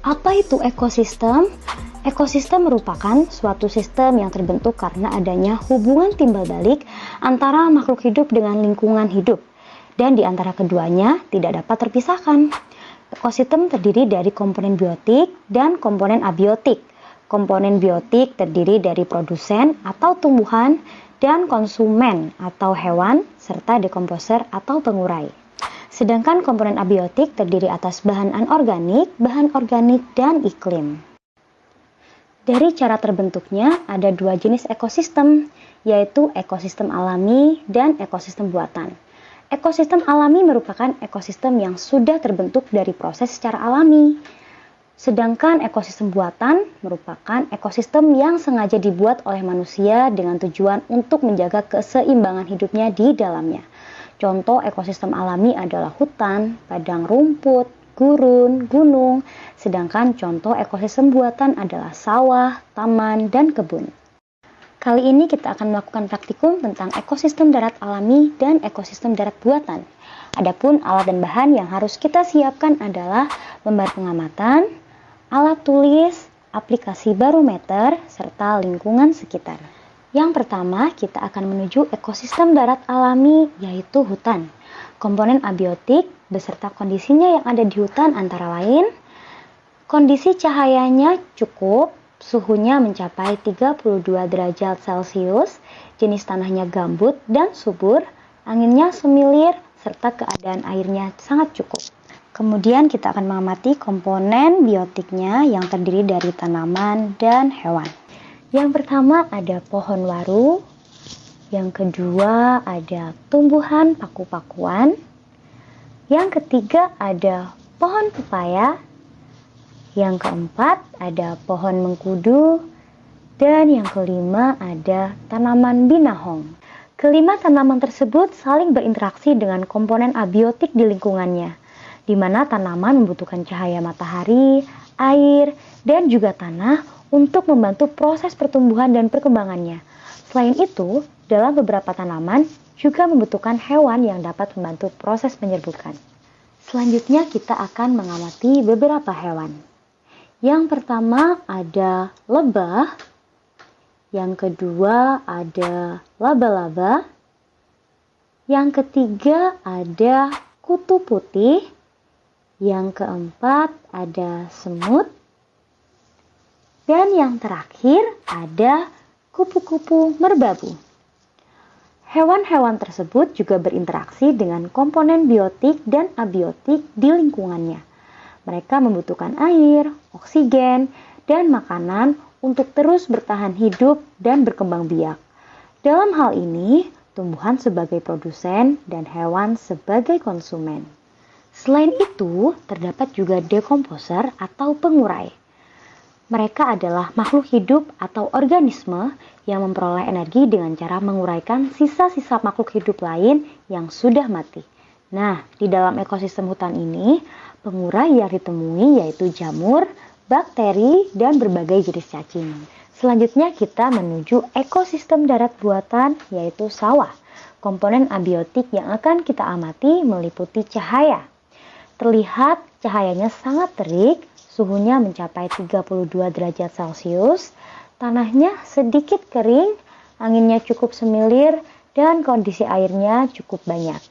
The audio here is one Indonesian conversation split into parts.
Apa itu ekosistem? Ekosistem merupakan suatu sistem yang terbentuk karena adanya hubungan timbal balik antara makhluk hidup dengan lingkungan hidup, dan di antara keduanya tidak dapat terpisahkan. Ekosistem terdiri dari komponen biotik dan komponen abiotik. Komponen biotik terdiri dari produsen atau tumbuhan dan konsumen atau hewan, serta dekomposer atau pengurai. Sedangkan komponen abiotik terdiri atas bahan anorganik, dan iklim. Dari cara terbentuknya ada dua jenis ekosistem, yaitu ekosistem alami dan ekosistem buatan. Ekosistem alami merupakan ekosistem yang sudah terbentuk dari proses secara alami. Sedangkan ekosistem buatan merupakan ekosistem yang sengaja dibuat oleh manusia dengan tujuan untuk menjaga keseimbangan hidupnya di dalamnya. Contoh ekosistem alami adalah hutan, padang rumput, gurun, gunung, sedangkan contoh ekosistem buatan adalah sawah, taman, dan kebun. Kali ini kita akan melakukan praktikum tentang ekosistem darat alami dan ekosistem darat buatan. Adapun alat dan bahan yang harus kita siapkan adalah lembar pengamatan, alat tulis, aplikasi barometer, serta lingkungan sekitar. Yang pertama, kita akan menuju ekosistem darat alami, yaitu hutan. Komponen abiotik beserta kondisinya yang ada di hutan antara lain, kondisi cahayanya cukup, suhunya mencapai 32 derajat Celcius, jenis tanahnya gambut dan subur, anginnya semilir, serta keadaan airnya sangat cukup. Kemudian kita akan mengamati komponen biotiknya yang terdiri dari tanaman dan hewan. Yang pertama ada pohon waru, yang kedua ada tumbuhan paku-pakuan, yang ketiga ada pohon pepaya, yang keempat ada pohon mengkudu, dan yang kelima ada tanaman binahong. Kelima tanaman tersebut saling berinteraksi dengan komponen abiotik di lingkungannya, di mana tanaman membutuhkan cahaya matahari, air, dan juga tanah untuk membantu proses pertumbuhan dan perkembangannya. Selain itu, dalam beberapa tanaman juga membutuhkan hewan yang dapat membantu proses penyerbukan. Selanjutnya kita akan mengamati beberapa hewan. Yang pertama ada lebah, yang kedua ada laba-laba, yang ketiga ada kutu putih, yang keempat ada semut, dan yang terakhir ada kupu-kupu merbabu. Hewan-hewan tersebut juga berinteraksi dengan komponen biotik dan abiotik di lingkungannya. Mereka membutuhkan air, oksigen, dan makanan untuk terus bertahan hidup dan berkembang biak. Dalam hal ini, tumbuhan sebagai produsen dan hewan sebagai konsumen. Selain itu, terdapat juga dekomposer atau pengurai. Mereka adalah makhluk hidup atau organisme yang memperoleh energi dengan cara menguraikan sisa-sisa makhluk hidup lain yang sudah mati. Nah, di dalam ekosistem hutan ini, pengurai yang ditemui yaitu jamur, bakteri, dan berbagai jenis cacing. Selanjutnya kita menuju ekosistem darat buatan yaitu sawah. Komponen abiotik yang akan kita amati meliputi cahaya. Terlihat cahayanya sangat terik, suhunya mencapai 32 derajat Celcius, tanahnya sedikit kering, anginnya cukup semilir, dan kondisi airnya cukup banyak.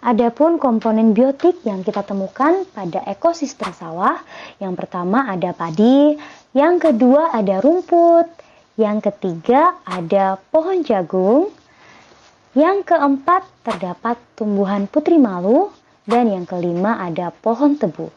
Adapun komponen biotik yang kita temukan pada ekosistem sawah, yang pertama ada padi, yang kedua ada rumput, yang ketiga ada pohon jagung, yang keempat terdapat tumbuhan putri malu, dan yang kelima ada pohon tebu.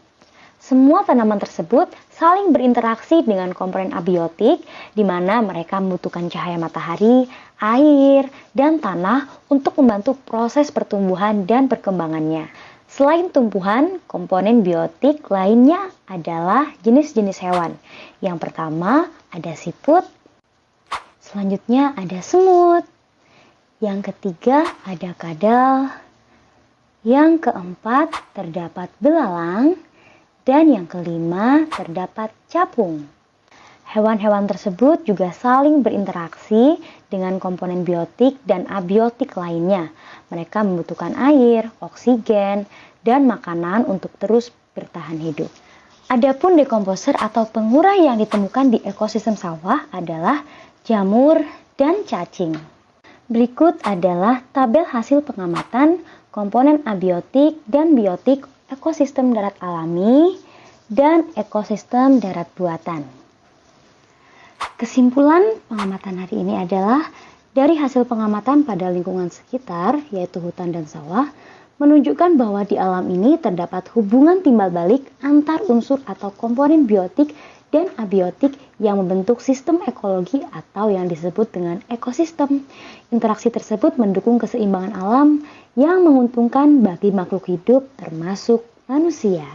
Semua tanaman tersebut saling berinteraksi dengan komponen abiotik, di mana mereka membutuhkan cahaya matahari, air, dan tanah untuk membantu proses pertumbuhan dan perkembangannya. Selain tumbuhan, komponen biotik lainnya adalah jenis-jenis hewan. Yang pertama ada siput, selanjutnya ada semut, yang ketiga ada kadal, yang keempat terdapat belalang, dan yang kelima terdapat capung. Hewan-hewan tersebut juga saling berinteraksi dengan komponen biotik dan abiotik lainnya. Mereka membutuhkan air, oksigen, dan makanan untuk terus bertahan hidup. Adapun dekomposer atau pengurai yang ditemukan di ekosistem sawah adalah jamur dan cacing. Berikut adalah tabel hasil pengamatan komponen abiotik dan biotik ekosistem darat alami dan ekosistem darat buatan. Kesimpulan pengamatan hari ini adalah dari hasil pengamatan pada lingkungan sekitar, yaitu hutan dan sawah, menunjukkan bahwa di alam ini terdapat hubungan timbal balik antar unsur atau komponen biotik dan abiotik yang membentuk sistem ekologi atau yang disebut dengan ekosistem. Interaksi tersebut mendukung keseimbangan alam yang menguntungkan bagi makhluk hidup termasuk manusia.